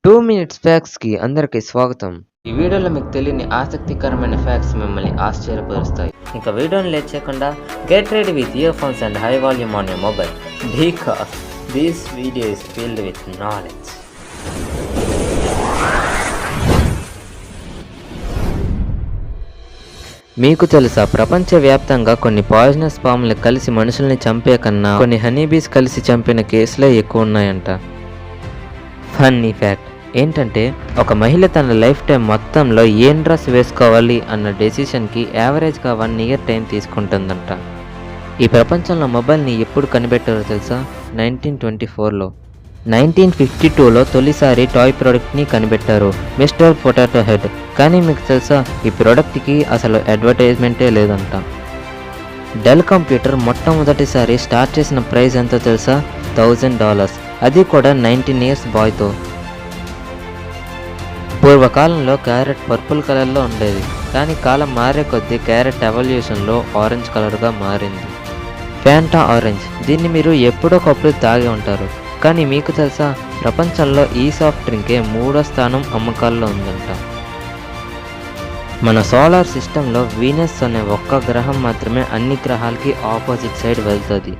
2 minutes ఫ్యాక్ట్స్‌కి అందరికీ స్వాగతం. ఈ వీడియోలో మీకు తెలియని ఆసక్తికరమైన ఫ్యాక్ట్స్ మిమ్మల్ని ఆశ్చర్యపరుస్తాయి. ఇంకా వీడియోని లేట్ చేయకుండా get ready with ear phones and high volume on your mobile because this video is filled with knowledge. మీకు తెలుసా, ప్రపంచవ్యాప్తంగా కొన్ని పాయిజనస్ పాములు కలిసి మనుషుల్ని చంపే కన్నా కొన్ని హనీబీస్ కలిసి చంపిన కేసులే ఎక్కువ ఉన్నాయంట. ఫన్నీ ఫ్యాక్ట్ ఏంటంటే, ఒక మహిళ తన లైఫ్ టైం మొత్తంలో ఏం డ్రెస్ వేసుకోవాలి అన్న డెసిషన్కి యావరేజ్గా 1 ఇయర్ టైం తీసుకుంటుందంట. ఈ ప్రపంచంలో మొబైల్ని ఎప్పుడు కనిపెట్టారో తెలుసా? 1924లో. 1952లో తొలిసారి టాయ్ ప్రోడక్ట్ని కనిపెట్టారు, మిస్టర్ పొటాటో హెడ్. కానీ మీకు తెలుసా, ఈ ప్రోడక్ట్కి అసలు అడ్వర్టైజ్మెంటే లేదంట. డెల్ కంప్యూటర్ మొట్టమొదటిసారి స్టార్ట్ చేసిన ప్రైస్ ఎంతో తెలుసా? $1000, అది కూడా 19 ఇయర్స్ బాయ్తో. పూర్వకాలంలో క్యారెట్ పర్పుల్ కలర్లో ఉండేది, కానీ కాలం మారే కొద్దీ క్యారెట్ ఎవల్యూషన్లో ఆరెంజ్ కలర్గా మారింది. ఫ్యాంటా ఆరెంజ్, దీన్ని మీరు ఎప్పుడొకప్పుడు తాగి ఉంటారు. కానీ మీకు తెలుసా, ప్రపంచంలో ఈ సాఫ్ట్ డ్రింకే 3వ స్థానం అమ్మకాల్లో ఉందంట. మన సోలార్ సిస్టంలో వీనస్ అనే ఒక్క గ్రహం మాత్రమే అన్ని గ్రహాలకి ఆపోజిట్ సైడ్ వెళ్తుంది.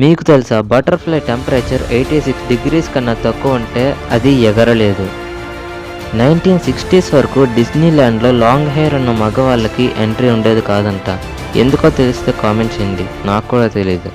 మీకు తెలుసా, బటర్ఫ్లై టెంపరేచర్ 86 డిగ్రీస్ కన్నా తక్కువ ఉంటే అది ఎగరలేదు. 1960s వరకు డిస్నీల్యాండ్లో లాంగ్ హెయిర్ ఉన్న మగవాళ్ళకి ఎంట్రీ ఉండేది కాదంట. ఎందుకో తెలిస్తే కామెంట్ చేయండి, నాకు కూడా తెలియదు.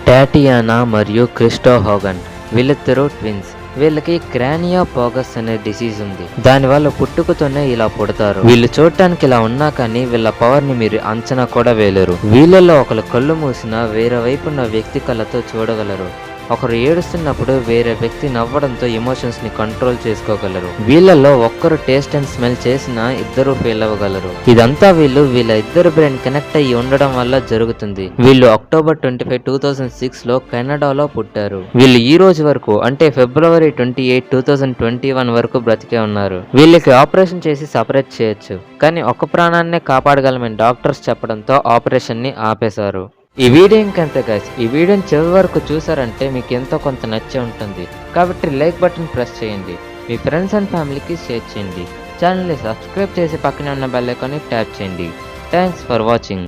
టాటియానా మరియు క్రిస్టో హోగన్, వీళ్ళిద్దరూ ట్విన్స్. వీళ్ళకి క్రానియా పోగస్ అనే డిసీజ్ ఉంది. దానివల్ల పుట్టుకతోనే ఇలా పుడతారు. వీళ్ళు చూడటానికి ఇలా ఉన్నా కానీ వీళ్ళ పవర్ని మీరు అంచనా కూడా వేయలేరు. వీళ్ళల్లో ఒకరు కళ్ళు మూసినా వేరే వైపు ఉన్న వ్యక్తి కళ్ళతో చూడగలరు. ఒకరు ఏడుస్తున్నప్పుడు వేరే వ్యక్తి నవ్వడంతో ఎమోషన్స్ని కంట్రోల్ చేసుకోగలరు. వీళ్ళల్లో ఒక్కరు టేస్ట్ అండ్ స్మెల్ చేసినా ఇద్దరు ఫెయిల్ అవ్వగలరు. ఇదంతా వీళ్ళ ఇద్దరు బ్రెయిన్ కనెక్ట్ అయ్యి ఉండడం వల్ల జరుగుతుంది. వీళ్ళు అక్టోబర్ 25, 2006లో కెనడాలో పుట్టారు. వీళ్ళు ఈ రోజు వరకు, అంటే ఫిబ్రవరి 28, 2021 వరకు బ్రతికే ఉన్నారు. వీళ్ళకి ఆపరేషన్ చేసి సపరేట్ చేయొచ్చు, కానీ ఒక ప్రాణాన్నే కాపాడగలమని డాక్టర్స్ చెప్పడంతో ఆపరేషన్ ని ఆపేశారు. ఈ వీడియో ఇంకంతే గైస్. ఈ వీడియోని చివరి వరకు చూసారంటే మీకు ఎంతో కొంత నచ్చే ఉంటుంది. కాబట్టి లైక్ బటన్ ప్రెస్ చేయండి, మీ ఫ్రెండ్స్ అండ్ ఫ్యామిలీకి షేర్ చేయండి, ఛానల్ని సబ్స్క్రైబ్ చేసి పక్కనే ఉన్న బెల్ ఐకాన్ని ట్యాప్ చేయండి. Thanks for watching.